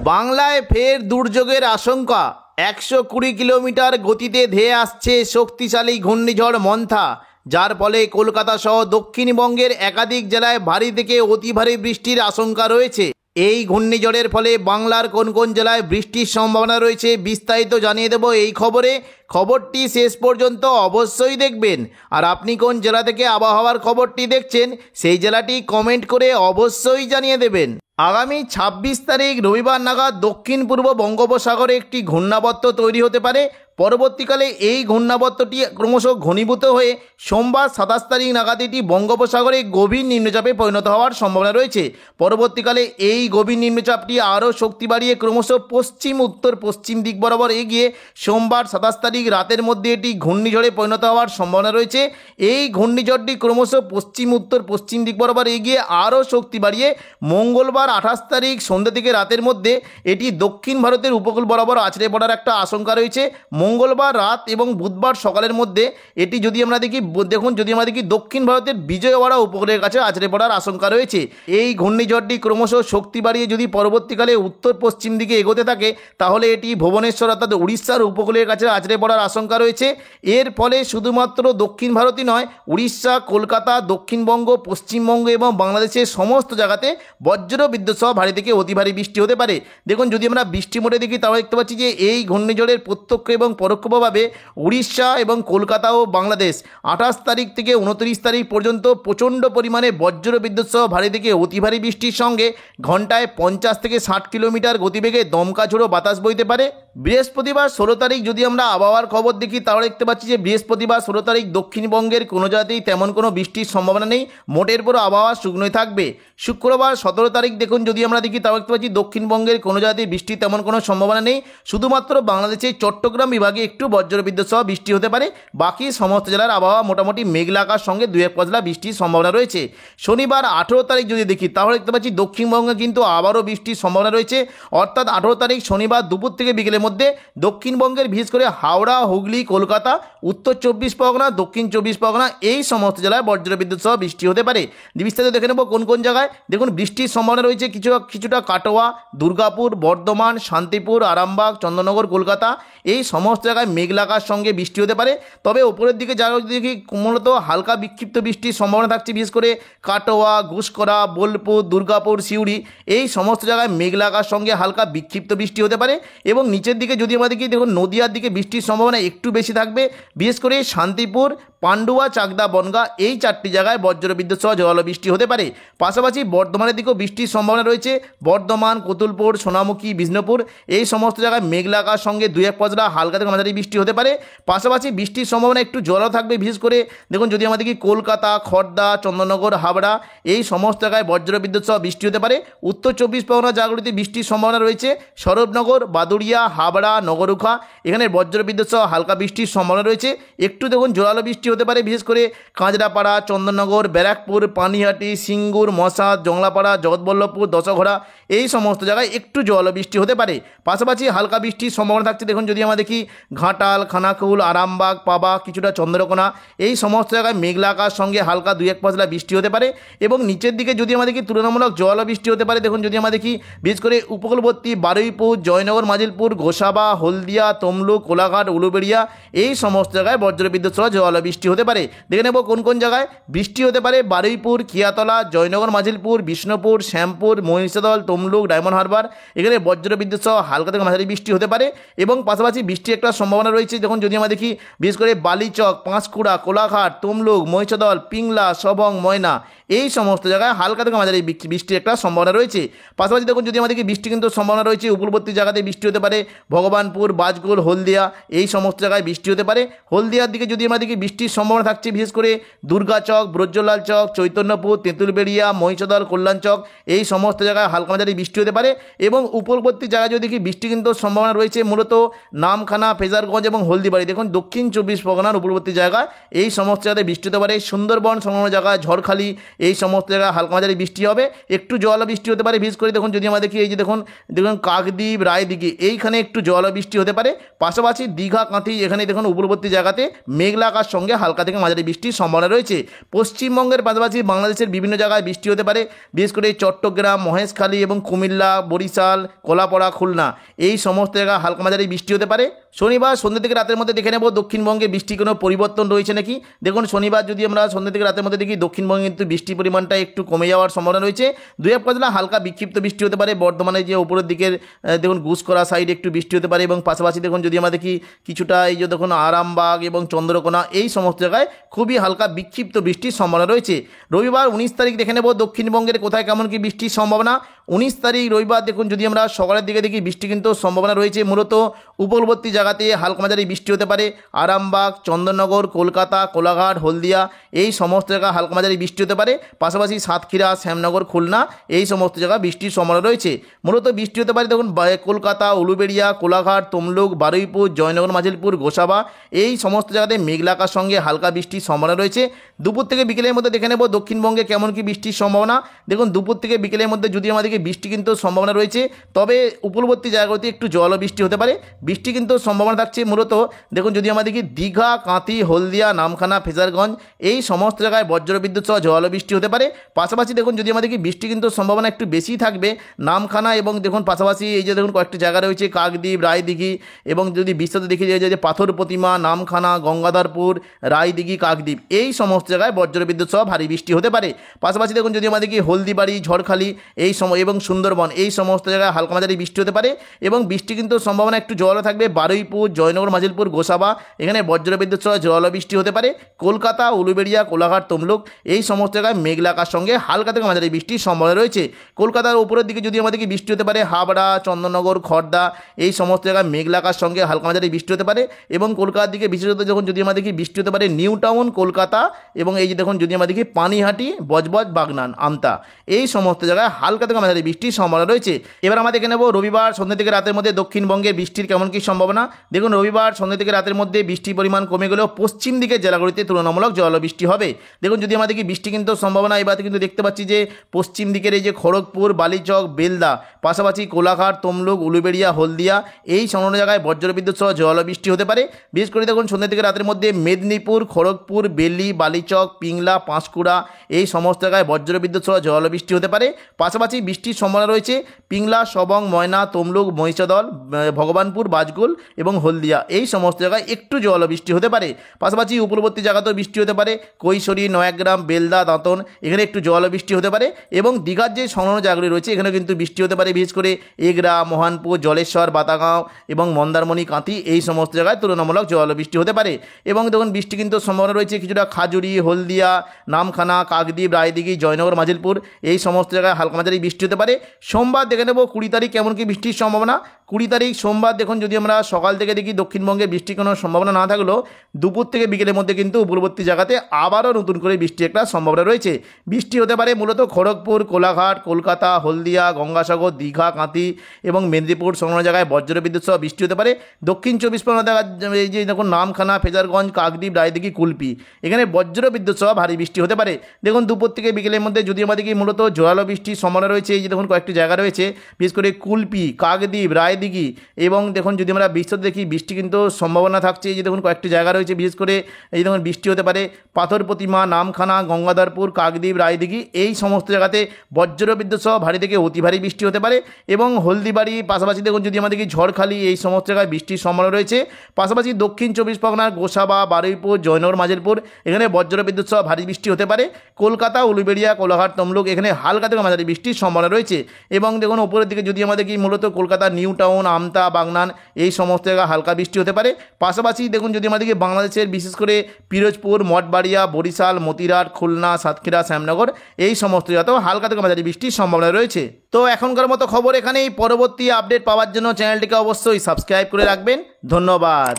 বাংলায় ফের দুর্যোগের আশঙ্কা। 120 কিলোমিটার গতিতে ধেয়ে আসছে শক্তিশালী ঘূর্ণিঝড় মন্থা, যার ফলে কলকাতা সহ দক্ষিণবঙ্গের একাধিক জেলায় ভারী থেকে অতি ভারী বৃষ্টির আশঙ্কা রয়েছে। এই ঘূর্ণিঝড়ের ফলে বাংলার কোন কোন জেলায় বৃষ্টির সম্ভাবনা রয়েছে বিস্তারিত জানিয়ে দেব এই খবরে। খবরটি শেষ পর্যন্ত অবশ্যই দেখবেন। আর আপনি কোন জেলা থেকে আবহাওয়ার খবরটি দেখছেন সেই জেলাটি কমেন্ট করে অবশ্যই জানিয়ে দেবেন। আগামী 26 তারিখ রবিবার নাগাদ দক্ষিণ পূর্ব বঙ্গোপসাগরে একটি ঘূর্ণাবর্ত তৈরি হতে পারে। পরবর্তীকালে এই ঘূর্ণাবর্তটি ক্রমশ ঘনীভূত হয়ে সোমবার 27 তারিখ নাগাদ এটি বঙ্গোপসাগরে গভীর নিম্নচাপে পরিণত হওয়ার সম্ভাবনা রয়েছে। পরবর্তীকালে এই গভীর নিম্নচাপটি আরও শক্তি বাড়িয়ে ক্রমশ পশ্চিম উত্তর পশ্চিম দিক বরাবর এগিয়ে সোমবার 27 তারিখ রাতের মধ্যে এটি ঘূর্ণিঝড়ে পরিণত হওয়ার সম্ভাবনা রয়েছে। এই ঘূর্ণিঝড়টি ক্রমশ পশ্চিম উত্তর পশ্চিম দিক বরাবর এগিয়ে আরও শক্তি বাড়িয়ে মঙ্গলবার 28 তারিখ সন্ধ্যা থেকে রাতের মধ্যে এটি দক্ষিণ ভারতের উপকূল বরাবর আছড়ে পড়ার একটা আশঙ্কা রয়েছে। মঙ্গলবার রাত এবং বুধবার সকালের মধ্যে এটি যদি আমরা দেখি দক্ষিণ ভারতের বিজয়ওয়াড়া উপকূলের কাছে আছড়ে পড়ার আশঙ্কা রয়েছে। এই ঘূর্ণিঝড়টি ক্রমশ শক্তি বাড়িয়ে যদি পরবর্তীকালে উত্তর পশ্চিম দিকে এগোতে থাকে তাহলে এটি ভুবনেশ্বর অর্থাৎ উড়িষ্যার উপকূলের কাছে আছড়ে পড়ার আশঙ্কা রয়েছে। এর ফলে শুধুমাত্র দক্ষিণ ভারতই নয়, উড়িষ্যা, কলকাতা, দক্ষিণবঙ্গ, পশ্চিমবঙ্গ এবং বাংলাদেশের সমস্ত জায়গাতে বজ্র বিদ্যুৎ সহ ভারী থেকে অতি ভারী বৃষ্টি হতে পারে। দেখুন, যদি আমরা বৃষ্টি মোডে দেখি তাহলে দেখতে পাচ্ছি যে এই ঘূর্ণিঝড়ের প্রত্যক্ষ এবং পরোক্ষভাবে উড়িষ্যা এবং কলকাতা ও বাংলাদেশ 28 তারিখ থেকে 29 তারিখ পর্যন্ত প্রচণ্ড পরিমাণে বজ্র বিদ্যুৎ সহ ভারী থেকে অতি ভারী বৃষ্টির সঙ্গে ঘন্টায় 50 থেকে 60 কিলোমিটার গতিবেগে দমকা ঝোড়ো বাতাস বইতে পারে। বৃহস্পতিবার 16 তারিখ যদি আমরা আবহাওয়ার খবর দেখি তাহলে দেখতে পাচ্ছি যে বৃহস্পতিবার 16 তারিখ দক্ষিণবঙ্গের কোনো জায়গাতেই তেমন কোনো বৃষ্টির সম্ভাবনা নেই, মোটের পর আবহাওয়া শুকনোই থাকবে। শুক্রবার 17 তারিখ দেখুন, যদি আমরা দেখি তাহলে দেখতে পাচ্ছি দক্ষিণবঙ্গের কোনো জায়গাতেই বৃষ্টির তেমন কোনো সম্ভাবনা নেই, শুধুমাত্র বাংলাদেশের চট্টগ্রাম বিভাগে একটু বজ্রবিদ্যুৎ সহ বৃষ্টি হতে পারে। বাকি সমস্ত জেলার আবহাওয়া মোটামুটি মেঘলা আকাশ সঙ্গে 2-1 পশলা বৃষ্টির সম্ভাবনা রয়েছে। শনিবার 18 তারিখ যদি দেখি তাহলে দেখতে পাচ্ছি দক্ষিণবঙ্গে কিন্তু আবারও বৃষ্টির সম্ভাবনা রয়েছে, অর্থাৎ 18 তারিখ শনিবার দুপুর থেকে বিকেলের মধ্যে দক্ষিণবঙ্গের বিশেষ করে হাওড়া, হুগলি, কলকাতা, উত্তর 24 পরগনা, দক্ষিণ 24 পরগনা এই সমস্ত জেলায় বজ্রবিদ্যুৎ সহ বৃষ্টি হতে পারে। বিস্তারিত দেখে নেব কোন কোন জায়গায়। দেখুন, বৃষ্টির সম্ভাবনা রয়েছে কিছুটা কাটোয়া, দুর্গাপুর, বর্ধমান, শান্তিপুর, আরামবাগ, চন্দননগর, কলকাতা এই সমস্ত জায়গায় মেঘলা আকাশ সঙ্গে বৃষ্টি হতে পারে। তবে ওপরের দিকে জায়গা দেখি মূলত হালকা বিক্ষিপ্ত বৃষ্টির সম্ভাবনা থাকছে, বিশেষ করে কাটোয়া, ঘুষকরা, বোলপুর, দুর্গাপুর, সিউড়ি এই সমস্ত জায়গায় মেঘলা আকাশ সঙ্গে হালকা বিক্ষিপ্ত বৃষ্টি হতে পারে। এবং নিচের দিকে যদি আমরা দেখি দেখুন নদিয়ার দিকে বৃষ্টির সম্ভাবনা একটু বেশি থাকবে, বিশেষ করে শান্তিপুর, পান্ডুয়া, চাকদা, বনগাঁ এই 4টি জায়গায় বজ্রবিদ্যুৎ সহ জোরালো বৃষ্টি হতে পারে। পাশাপাশি বর্ধমানের দিকেও বৃষ্টির সম্ভাবনা রয়েছে, বর্ধমান, কতুলপুর, সোনামুখী, বিষ্ণুপুর এই সমস্ত জায়গায় মেঘলা আকাশ সঙ্গে 2-1 পশলা হালকা থেকে মাঝারি বৃষ্টি হতে পারে। পাশাপাশি বৃষ্টির সম্ভাবনা একটু জোরালো থাকবে, বিশেষ করে দেখুন যদি আমরা দেখি কলকাতা, খড়দা, চন্দননগর, হাবড়া এই সমস্ত জায়গায় বজ্রবিদ্যুৎ সহ বৃষ্টি হতে পারে। উত্তর 24 পরগনা জায়গাগুলিতে বৃষ্টির সম্ভাবনা রয়েছে, সরবনগর, বাদুড়িয়া, হাবড়া, নগরুখা এখানে বজ্রবিদ্যুৎ সহ হালকা বৃষ্টির সম্ভাবনা রয়েছে। একটু দেখুন জোরালো বৃষ্টি হতে পারে, বিশেষ করে কাঁচরাপাড়া, চন্দননগর, ব্যারাকপুর, পানিহাটি, সিঙ্গুর, মশাদ, জংলাপাড়া, জগৎবল্লভপুর, দশঘরা এই সমস্ত জায়গায় একটু জোরালো বৃষ্টি হতে পারে। পাশাপাশি হালকা বৃষ্টির সম্ভাবনা থাকছে দেখুন যদি আমরা দেখি ঘাটাল, খানাকুল, আরামবাগ, পাবা, কিছুটা চন্দ্রকোনা এই সমস্ত জায়গায় মেঘলা আকাশ সঙ্গে হালকা 2-1 পশলা বৃষ্টি হতে পারে। এবং নিচের দিকে যদি আমরা দেখি তুলনামূলক জোরালো বৃষ্টি হতে পারে, দেখুন যদি আমরা দেখি বিশেষ করে উপকূলবর্তী বারুইপুর, জয়নগর, মাজিলপুর, গোসাবা, হলদিয়া, তমলুক, কোলাঘাট, উলুবেড়িয়া এই সমস্ত জায়গায় বজ্রবিদ্যুৎ সহ জোরালো বৃষ্টি হতে পারে। দেখে নেব কোন কোন জায়গায় বৃষ্টি হতে পারে। বারুইপুর, কিয়াতলা, জয়নগর, মাজিলপুর, বিষ্ণুপুর, শ্যামপুর, মহিষাদল, তমলুক, ডায়মন্ড হারবার এখানে বজ্রবিদ্যুৎ সহ হালকা থেকে মাঝারি বৃষ্টি হতে পারে। এবং পাশাপাশি বৃষ্টির একটা সম্ভাবনা রয়েছে যখন যদি আমরা দেখি বিশেষ করে বালিচক, পাঁশকুড়া, কোলাঘাট, তমলুক, মহিষাদল, পিংলা, সবং, ময়না এই সমস্ত জায়গায় হালকা থেকে মাঝারি বৃষ্টির একটা সম্ভাবনা রয়েছে। পাশাপাশি দেখুন যদি আমাদেরকে বৃষ্টি কিন্তু সম্ভাবনা রয়েছে উপকূলবর্তী জায়গাতে বৃষ্টি হতে পারে, ভগবানপুর, বাজগোল, হলদিয়া এই সমস্ত জায়গায় বৃষ্টি হতে পারে। হলদিয়ার দিকে যদি আমরা দেখি বৃষ্টির সম্ভাবনা থাকছে বিশেষ করে দুর্গাচক, ব্রজলাল চক, চৈতন্যপুর, তেঁতুলবেড়িয়া, মহিষাদল, কল্যাণচক এই সমস্ত জায়গায় হালকা মাঝারি বৃষ্টি হতে পারে। এবং উপকূলবর্তী জায়গায় যদি দেখি বৃষ্টি কিন্তু সম্ভাবনা রয়েছে মূলত নামখানা, ফেজারগঞ্জ এবং হলদিবাড়ি দেখুন দক্ষিণ 24 পরগনার উপকূলবর্তী জায়গায় এই সমস্ত জায়গায় বৃষ্টি হতে পারে। সুন্দরবন সংলগ্ন জায়গায় ঝড়খালি এই সমস্ত জায়গায় হালকা মাঝারি বৃষ্টি হবে, একটু জল বৃষ্টি হতে পারে। বিশেষ করে দেখুন যদি আমরা দেখি এই যে দেখুন কাকদ্বীপ রায়দিঘি এইখানে একটু জল বৃষ্টি হতে পারে। পাশাপাশি দীঘা কাঁথি এখানে দেখুন উপকূলবর্তী জায়গাতে মেঘলা আকাশ সঙ্গে হালকা থেকে মাঝারি বৃষ্টির সম্ভাবনা রয়েছে। পশ্চিমবঙ্গের পাশাপাশি বাংলাদেশের বিভিন্ন জায়গায় বৃষ্টি হতে পারে, বিশেষ করে চট্টগ্রাম, মহেশখালী এবং কুমিল্লা, বরিশাল, কলাপাড়া, খুলনা এই সমস্ত জায়গায় হালকা মাঝারি বৃষ্টি হতে পারে। শনিবার সন্ধ্যে থেকে রাতের মধ্যে দেখে নেব দক্ষিণবঙ্গে বৃষ্টির কোনো পরিবর্তন রয়েছে নাকি। দেখুন শনিবার যদি আমরা সন্ধ্যে থেকে রাতের মধ্যে দেখি দক্ষিণবঙ্গে কিন্তু বৃষ্টির পরিমাণটা একটু কমে যাওয়ার সম্ভাবনা রয়েছে। দুই এক পাঁচলা হালকা বিক্ষিপ্ত বৃষ্টি হতে পারে। বর্ধমানে যে উপরের দিকের দেখুন গুসকরা সাইড একটু বৃষ্টি হতে পারে, এবং পাশাপাশি দেখুন যদি আমরা দেখি কিছুটা এই যে দেখুন আরামবাগ এবং চন্দ্রকোনা এই সমস্ত জায়গায় খুবই হালকা বিক্ষিপ্ত বৃষ্টির সম্ভাবনা রয়েছে। রবিবার 19 তারিখ দেখে নেব দক্ষিণবঙ্গের কোথায় কেমন কি বৃষ্টির সম্ভাবনা। 19 তারিখ রবিবার দেখুন যদি আমরা সকালের দিকে দেখি বৃষ্টি কিন্তু সম্ভাবনা রয়েছে মূলত উপকূলবর্তী জায়গাতে হালকা মাঝারি বৃষ্টি হতে পারে। আরামবাগ, চন্দননগর, কলকাতা, কোলাঘাট, হলদিয়া এই সমস্ত জায়গায় হালকা মাঝারি বৃষ্টি হতে পারে। পাশাপাশি সাতক্ষীরা, শ্যামনগর, খুলনা এই সমস্ত জায়গায় বৃষ্টির সম্ভাবনা রয়েছে। মূলত বৃষ্টি হতে পারে দেখুন কলকাতা, উলুবেড়িয়া, কোলাঘাট, তমলুক, বারুইপুর, জয়নগর, মাজিলপুর, গোসাবা এই সমস্ত জায়গাতে মেঘলা আকাশ সঙ্গে হালকা বৃষ্টির সম্ভাবনা রয়েছে। দুপুর থেকে বিকেলের মধ্যে দেখে নেব দক্ষিণবঙ্গে কেমন কি বৃষ্টির সম্ভাবনা। দেখুন দুপুর থেকে বিকেলের মধ্যে যদি আমাদেরকে বৃষ্টি কিন্তু সম্ভাবনা রয়েছে, তবে উপকূলবর্তী জায়গাতে একটু জল বৃষ্টি হতে পারে। বৃষ্টি কিন্তু সম্ভাবনা থাকছে মূলত দেখুন যদি আমাদেরকে দীঘা, কাঁথি, হলদিয়া, নামখানা, ফেজারগঞ্জ এই সমস্ত জায়গায় বজ্রবিদ্যুৎ সহ জল বৃষ্টি হতে পারে। পাশাপাশি দেখুন যদি আমাদেরকে বৃষ্টি কিন্তু সম্ভাবনা একটু বেশি থাকবে নামখানা, এবং দেখুন পাশাপাশি এই যে দেখুন কয়েকটি জায়গা রয়েছে কাকদ্বীপ, রায়দিঘি, এবং যদি বিশ্বতে দেখি যে পাথর প্রতিমা, নামখানা, গঙ্গাধরপুর, রায়দিঘি, কাকদ্বীপ এই সমস্ত জায়গায় বজ্রবিদ্যুৎ সহ ভারী বৃষ্টি হতে পারে। পাশাপাশি দেখুন যদি আমাদেরকে হলদিবাড়ি, ঝড়খালি এই সময় এবং সুন্দরবন এই সমস্ত জায়গায় হালকা মাঝারি বৃষ্টি হতে পারে, এবং বৃষ্টি কিন্তু সম্ভাবনা একটু জলও থাকবে বারুইপুর, জয়নগর, মাজিলপুর, গোসাবা এখানে বজ্রবিদ্যুৎ সহ জল বৃষ্টি হতে পারে। কলকাতা, উলুবেড়িয়া, কোলাঘাট, তমলুক এই সমস্ত জায়গায় মেঘলা আকাশ সঙ্গে হালকা থেকে মাঝারি বৃষ্টির সম্ভাবনা রয়েছে। কলকাতার উপরের দিকে যদি আমাদেরকে বৃষ্টি হতে পারে হাবড়া, চন্দননগর, খড়দা এই সমস্ত জায়গায় মেঘলা আকাশ সঙ্গে হালকা মাঝারি বৃষ্টি হতে পারে। এবং কলকাতার দিকে বিশেষত যখন যদি আমাদেরকে বৃষ্টি হতে পারে নিউ টাউন, কলকাতা, এবং এই যে দেখুন যদি আমাদেরকে পানিহাটি, বজবজ, বাগনান, আমতা এই সমস্ত জায়গায় হালকা থেকে মাঝারি বৃষ্টির সম্ভাবনা রয়েছে। এবার আমরা দেখে নেব রবিবার সন্ধ্যে থেকে রাতের মধ্যে দক্ষিণবঙ্গে বৃষ্টির কেমন কি সম্ভাবনা। দেখুন রবিবার সন্ধ্যে থেকে রাতের মধ্যে বৃষ্টির পরিমাণ কমে গেলেও পশ্চিম দিকের জেলাগুলিতে তুলনামূলক জল বৃষ্টি হবে। দেখুন যদি আমাদেরকে বৃষ্টি কিন্তু সম্ভাবনা এবার কিন্তু দেখতে পাচ্ছি যে পশ্চিম দিকের এই যে খড়গপুর, বালিচক, বেলদা, পাশাপাশি কোলাঘাট, তমলুক, উলুবেড়িয়া, হলদিয়া এই সংলগ্ন জায়গায় বজ্রবিদ্যুৎ সহ জল বৃষ্টি হতে পারে। বিশেষ করে দেখুন সন্ধ্যে থেকে রাতের মধ্যে মেদিনীপুর, খড়গপুর, বেলি, বালিচক, পিংলা, পাঁশকুড়া এই সমস্ত জায়গায় বজ্রবিদ্যুৎ সহ জল বৃষ্টি হতে পারে। পাশাপাশি বৃষ্টির সম্ভাবনা রয়েছে পিংলা, সবং, ময়না, তমলুক, মহিষাদল, ভগবানপুর, বাজগুল এবং হলদিয়া এই সমস্ত জায়গায় একটু জল বৃষ্টি হতে পারে। পাশাপাশি উপকূলবর্তী জায়গাতেও বৃষ্টি হতে পারে, কৈশোরী, নয়াগ্রাম, বেলদা, দাঁতন এখানে একটু জল বৃষ্টি হতে পারে। এবং দীঘার যে সংলগ্ন জায়গাগুলি রয়েছে এখানে কিন্তু বৃষ্টি হতে পারে, বিশেষ করে এগরা, মহানপুর, জলেশ্বর, বাতাগাঁও এবং মন্দারমণি, কাঁথি এই সমস্ত জায়গায় তুলনামূলক জল বৃষ্টি হতে পারে। এবং দেখুন বৃষ্টি কিন্তু সম্ভাবনা রয়েছে কিছুটা খাজুরি, হলদিয়া, নামখানা, কাকদ্বীপ, রায়দিঘি, জয়নগর, মাজিলপুর এই সমস্ত জায়গায় হালকা মাঝারি বৃষ্টি হতে পারে। সোমবার দেখে নেব 20 তারিখ কেমন কি বৃষ্টির সম্ভাবনা। 20 তারিখ সোমবার দেখুন যদি আমরা সকাল থেকে দেখি দক্ষিণবঙ্গে বৃষ্টির কোনো সম্ভাবনা না থাকলেও দুপুর থেকে বিকেলের মধ্যে কিন্তু উপকূলবর্তী জায়গাতে আবারও নতুন করে বৃষ্টির একটা সম্ভাবনা রয়েছে। বৃষ্টি হতে পারে মূলত খড়গপুর, কোলাঘাট, কলকাতা, হলদিয়া, গঙ্গাসাগর, দীঘা, কাঁথি এবং মেদিনীপুর সংলগ্ন জায়গায় বজ্রবিদ্যুৎ সহ বৃষ্টি হতে পারে। দক্ষিণ 24 পরগনা এই যে দেখুন নামখানা, ফেজারগঞ্জ, কাকদ্বীপ, রায়দিঘি, কুলপি এখানে বজ্রবিদ্যুৎ সহ ভারী বৃষ্টি হতে পারে। দেখুন দুপুর থেকে বিকেলের মধ্যে যদি আমাদেরকে মূলত জোরালো বৃষ্টির সম্ভাবনা রয়েছে। এই যে দেখুন কয়েকটি জায়গা রয়েছে বিশেষ করে কুলপি, কাকদ্বীপ, রায়দিঘি, এবং দেখুন যদি আমরা বিশ্বতে দেখি বৃষ্টি কিন্তু সম্ভাবনা থাকছে। এই যে দেখুন কয়েকটি জায়গা রয়েছে বিশেষ করে এই দেখুন বৃষ্টি হতে পারে পাথর প্রতিমা, নামখানা, গঙ্গাধরপুর, কাকদ্বীপ, রায়দিঘি এই সমস্ত জায়গাতে বজ্রবিদ্যুৎ সহ ভারী থেকে অতি ভারী বৃষ্টি হতে পারে। এবং হলদিবাড়ি পাশাপাশি দেখুন যদি আমাদেরকে ঝড়খালি এই সমস্ত জায়গায় বৃষ্টির সম্ভাবনা রয়েছে। পাশাপাশি দক্ষিণ 24 পরগনার গোসাবা, বারুইপুর, জয়নগর, মাজিলপুর এখানে বজ্রবিদ্যুৎ সহ ভারী বৃষ্টি হতে পারে। কলকাতা, উলুবেড়িয়া, কোলাঘাট, তমলুক এখানে হালকা থেকে মাঝারি বৃষ্টির সম্ভাবনা রয়েছে। এবং দেখুন উপরের দিকে যদি আমাদের কি মূলত কলকাতা, নিউ টাউন, আমতা, বাগনান এই সমস্ত জায়গায় হালকা বৃষ্টি হতে পারে। পাশাপাশি দেখুন যদি আমাদেরকে বাংলাদেশের বিশেষ করে পিরোজপুর, মঠবাড়িয়া, বরিশাল, মতিরাট, খুলনা, সাতক্ষীরা, শ্যামনগর এই সমস্ত জায়গাতেও হালকা থেকে মাঝারি বৃষ্টির সম্ভাবনা রয়েছে। তো এখনকার মতো খবর এখানেই। পরবর্তী আপডেট পাওয়ার জন্য চ্যানেলটিকে অবশ্যই সাবস্ক্রাইব করে রাখবেন। ধন্যবাদ।